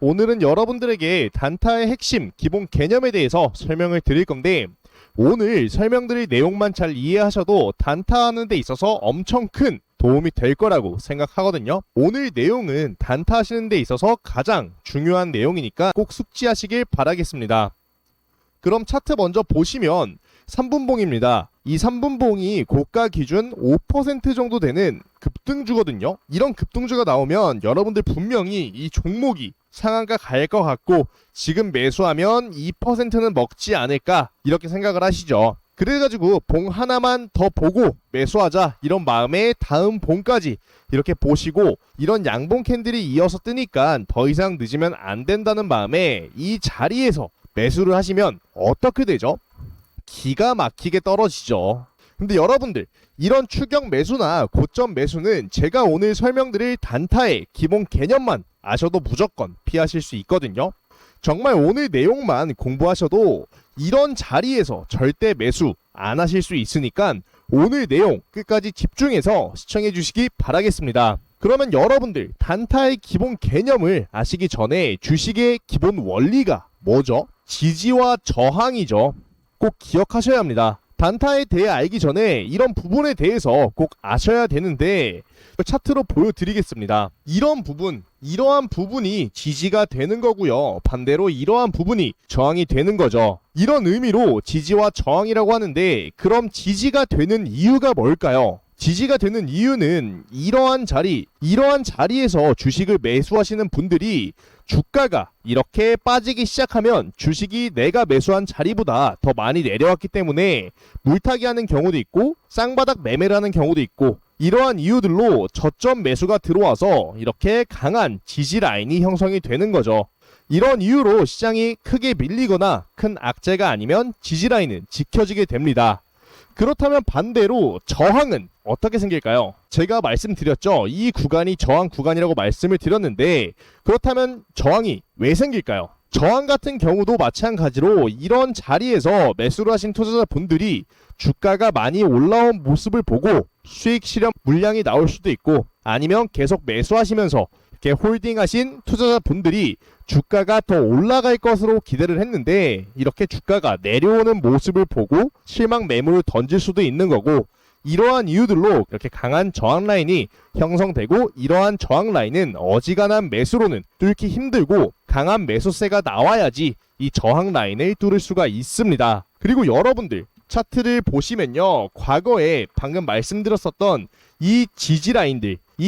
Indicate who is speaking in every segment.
Speaker 1: 오늘은 여러분들에게 단타의 핵심, 기본 개념에 대해서 설명을 드릴 건데 오늘 설명드릴 내용만 잘 이해하셔도 단타하는 데 있어서 엄청 큰 도움이 될 거라고 생각하거든요. 오늘 내용은 단타 하시는 데 있어서 가장 중요한 내용이니까 꼭 숙지하시길 바라겠습니다. 그럼 차트 먼저 보시면 3분봉입니다. 이 3분봉이 고가 기준 5% 정도 되는 급등주거든요. 이런 급등주가 나오면 여러분들 분명히 이 종목이 상한가 갈 것 같고 지금 매수하면 2%는 먹지 않을까 이렇게 생각을 하시죠. 그래가지고 봉 하나만 더 보고 매수하자 이런 마음에 다음 봉까지 이렇게 보시고 이런 양봉 캔들이 이어서 뜨니까 더 이상 늦으면 안 된다는 마음에 이 자리에서 매수를 하시면 어떻게 되죠? 기가 막히게 떨어지죠. 근데 여러분들 이런 추격 매수나 고점 매수는 제가 오늘 설명드릴 단타의 기본 개념만 아셔도 무조건 피하실 수 있거든요. 정말 오늘 내용만 공부하셔도 이런 자리에서 절대 매수 안 하실 수 있으니까 오늘 내용 끝까지 집중해서 시청해 주시기 바라겠습니다. 그러면 여러분들 단타의 기본 개념을 아시기 전에 주식의 기본 원리가 뭐죠? 지지와 저항이죠. 꼭 기억하셔야 합니다. 단타에 대해 알기 전에 이런 부분에 대해서 꼭 아셔야 되는데 차트로 보여드리겠습니다. 이러한 부분이 지지가 되는 거고요. 반대로 이러한 부분이 저항이 되는 거죠. 이런 의미로 지지와 저항이라고 하는데 그럼 지지가 되는 이유가 뭘까요? 지지가 되는 이유는 이러한 자리에서 주식을 매수하시는 분들이 주가가 이렇게 빠지기 시작하면 주식이 내가 매수한 자리보다 더 많이 내려왔기 때문에 물타기 하는 경우도 있고 쌍바닥 매매를 하는 경우도 있고 이러한 이유들로 저점 매수가 들어와서 이렇게 강한 지지 라인이 형성이 되는 거죠. 이런 이유로 시장이 크게 밀리거나 큰 악재가 아니면 지지 라인은 지켜지게 됩니다. 그렇다면 반대로 저항은 어떻게 생길까요? 제가 말씀드렸죠. 이 구간이 저항 구간이라고 말씀을 드렸는데 그렇다면 저항이 왜 생길까요? 저항 같은 경우도 마찬가지로 이런 자리에서 매수를 하신 투자자분들이 주가가 많이 올라온 모습을 보고 수익 실현 물량이 나올 수도 있고 아니면 계속 매수하시면서 이렇게 홀딩하신 투자자분들이 주가가 더 올라갈 것으로 기대를 했는데 이렇게 주가가 내려오는 모습을 보고 실망 매물을 던질 수도 있는 거고 이러한 이유들로 이렇게 강한 저항 라인이 형성되고 이러한 저항 라인은 어지간한 매수로는 뚫기 힘들고 강한 매수세가 나와야지 이 저항 라인을 뚫을 수가 있습니다. 그리고 여러분들 차트를 보시면요. 과거에 방금 말씀드렸었던 이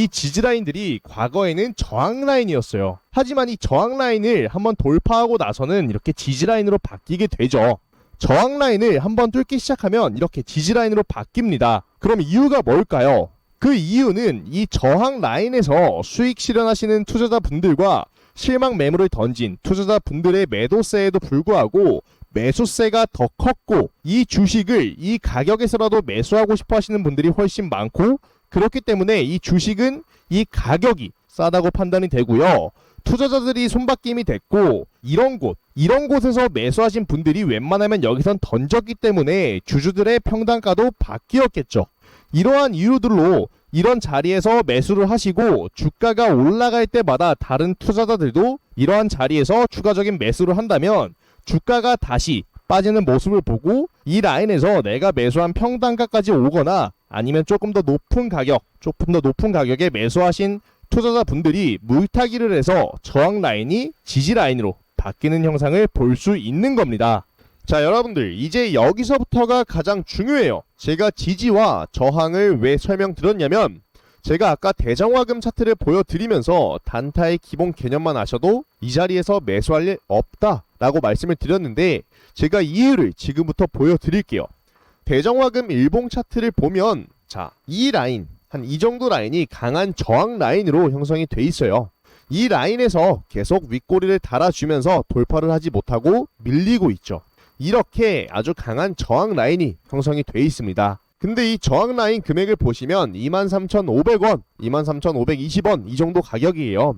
Speaker 1: 지지라인들이 과거에는 저항 라인이었어요. 하지만 이 저항 라인을 한번 돌파하고 나서는 이렇게 지지라인으로 바뀌게 되죠. 저항 라인을 한번 뚫기 시작하면 이렇게 지지라인으로 바뀝니다. 그럼 이유가 뭘까요? 그 이유는 이 저항 라인에서 수익 실현하시는 투자자분들과 실망 매물을 던진 투자자분들의 매도세에도 불구하고 매수세가 더 컸고 이 주식을 이 가격에서라도 매수하고 싶어 하시는 분들이 훨씬 많고 그렇기 때문에 이 주식은 이 가격이 싸다고 판단이 되고요. 투자자들이 손바뀜이 됐고 이런 곳에서 매수하신 분들이 웬만하면 여기선 던졌기 때문에 주주들의 평단가도 바뀌었겠죠. 이러한 이유들로 이런 자리에서 매수를 하시고 주가가 올라갈 때마다 다른 투자자들도 이러한 자리에서 추가적인 매수를 한다면 주가가 다시 빠지는 모습을 보고 이 라인에서 내가 매수한 평단가까지 오거나 아니면 조금 더 높은 가격에 매수하신 투자자분들이 물타기를 해서 저항 라인이 지지 라인으로 바뀌는 형상을 볼 수 있는 겁니다. 자, 여러분들 이제 여기서부터가 가장 중요해요. 제가 지지와 저항을 왜 설명드렸냐면 제가 아까 대정화금 차트를 보여드리면서 단타의 기본 개념만 아셔도 이 자리에서 매수할 일 없다 라고 말씀을 드렸는데 제가 이유를 지금부터 보여드릴게요. 대정화금 일봉 차트를 보면 자, 이 라인 한 이 정도 라인이 강한 저항 라인으로 형성이 돼 있어요. 이 라인에서 계속 윗꼬리를 달아주면서 돌파를 하지 못하고 밀리고 있죠. 이렇게 아주 강한 저항 라인이 형성이 돼 있습니다. 근데 이 저항 라인 금액을 보시면 23,500원, 23,520원 이 정도 가격이에요.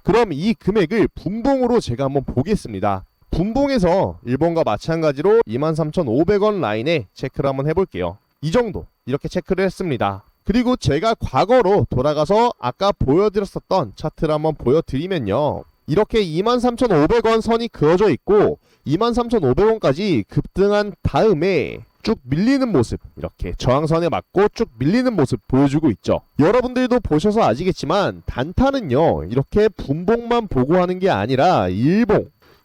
Speaker 1: 그럼 이 금액을 분봉으로 제가 한번 보겠습니다. 분봉에서 일본과 마찬가지로 23,500원 라인에 체크를 한번 해볼게요. 이 정도 이렇게 체크를 했습니다. 그리고 제가 과거로 돌아가서 아까 보여드렸었던 차트를 한번 보여드리면요. 이렇게 23,500원 선이 그어져 있고 23,500원까지 급등한 다음에 쭉 밀리는 모습, 이렇게 저항선에 맞고 쭉 밀리는 모습 보여주고 있죠. 여러분들도 보셔서 아시겠지만 단타는요 이렇게 분봉만 보고 하는 게 아니라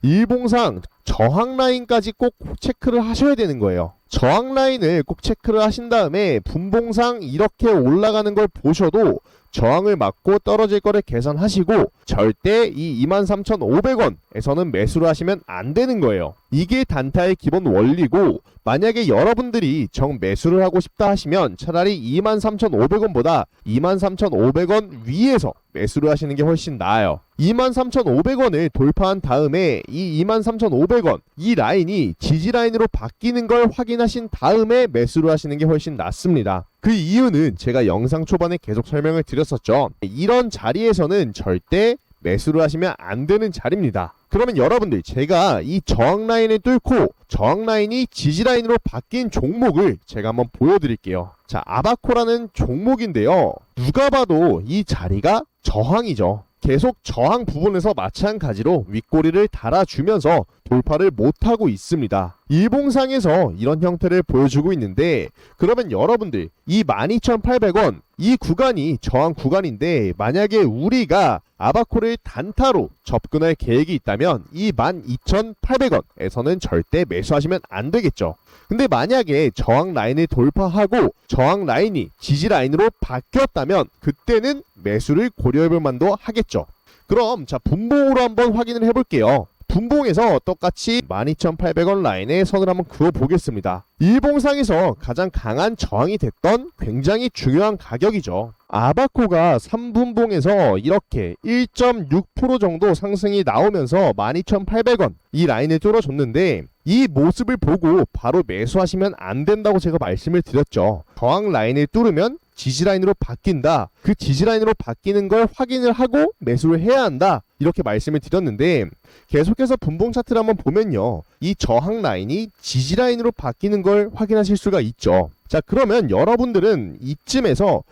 Speaker 1: 일봉상 저항 라인까지 꼭 체크를 하셔야 되는 거예요. 저항 라인을 꼭 체크를 하신 다음에 분봉상 이렇게 올라가는 걸 보셔도 저항을 맞고 떨어질 거를 계산하시고 절대 이 23,500원에서는 매수를 하시면 안 되는 거예요. 이게 단타의 기본 원리고, 만약에 여러분들이 정 매수를 하고 싶다 하시면 차라리 23,500원보다 23,500원 위에서 매수를 하시는 게 훨씬 나아요. 23,500원을 돌파한 다음에 이 23,500원 이 라인이 지지 라인으로 바뀌는 걸 확인하신 다음에 매수를 하시는 게 훨씬 낫습니다. 그 이유는 제가 영상 초반에 계속 설명을 드렸었죠. 이런 자리에서는 절대 매수를 하시면 안 되는 자리입니다. 그러면 여러분들, 제가 이 저항 라인을 뚫고 저항 라인이 지지 라인으로 바뀐 종목을 제가 한번 보여드릴게요. 자, 아바코라는 종목인데요. 누가 봐도 이 자리가 저항이죠. 계속 저항 부분에서 마찬가지로 윗꼬리를 달아주면서 돌파를 못하고 있습니다. 일봉상에서 이런 형태를 보여주고 있는데, 그러면 여러분들 이 12,800원 이 구간이 저항 구간인데, 만약에 우리가 아바코를 단타로 접근할 계획이 있다면 이 12,800원에서는 절대 매수하시면 안 되겠죠. 근데 만약에 저항 라인을 돌파하고 저항 라인이 지지 라인으로 바뀌었다면 그때는 매수를 고려해볼 만도 하겠죠. 그럼 자, 분봉으로 한번 확인을 해볼게요. 분봉에서 똑같이 12,800원 라인에 선을 한번 그어 보겠습니다. 일봉상에서 가장 강한 저항이 됐던 굉장히 중요한 가격이죠. 아바코가 3분봉에서 이렇게 1.6% 정도 상승이 나오면서 12,800원 이 라인을 뚫어줬는데, 이 모습을 보고 바로 매수하시면 안 된다고 제가 말씀을 드렸죠. 저항 라인을 뚫으면 지지 라인으로 바뀐다. 그 지지 라인으로 바뀌는 걸 확인을 하고 매수를 해야 한다. 이렇게 말씀을 드렸는데, 계속해서 분봉 차트를 한번 보면요, 이 저항 라인이 지지 라인으로 바뀌는 걸 확인하실 수가 있죠. 자, 그러면 여러분들은 이쯤에서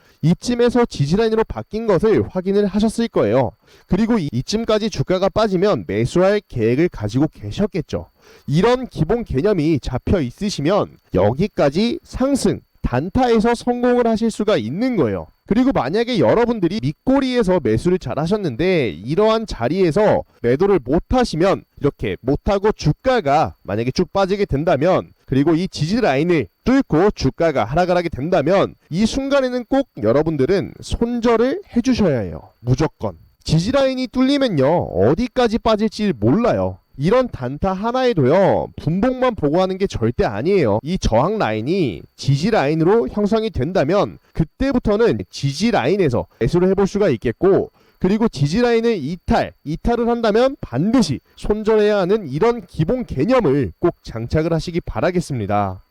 Speaker 1: 지지 라인으로 바뀐 것을 확인을 하셨을 거예요. 그리고 이쯤까지 주가가 빠지면 매수할 계획을 가지고 계셨겠죠. 이런 기본 개념이 잡혀 있으시면 여기까지 상승 단타에서 성공을 하실 수가 있는 거예요. 그리고 만약에 여러분들이 밑꼬리에서 매수를 잘 하셨는데 이러한 자리에서 매도를 못 하시면, 이렇게 못하고 주가가 만약에 쭉 빠지게 된다면, 그리고 이 지지 라인을 뚫고 주가가 하락을 하게 된다면, 이 순간에는 꼭 여러분들은 손절을 해주셔야 해요. 무조건. 지지 라인이 뚫리면요 어디까지 빠질지 몰라요. 이런 단타 하나에도요 분봉만 보고 하는 게 절대 아니에요. 이 저항 라인이 지지 라인으로 형성이 된다면 그때부터는 지지 라인에서 매수를 해볼 수가 있겠고, 그리고 지지 라인을 이탈을 한다면 반드시 손절해야 하는 이런 기본 개념을 꼭 장착을 하시기 바라겠습니다.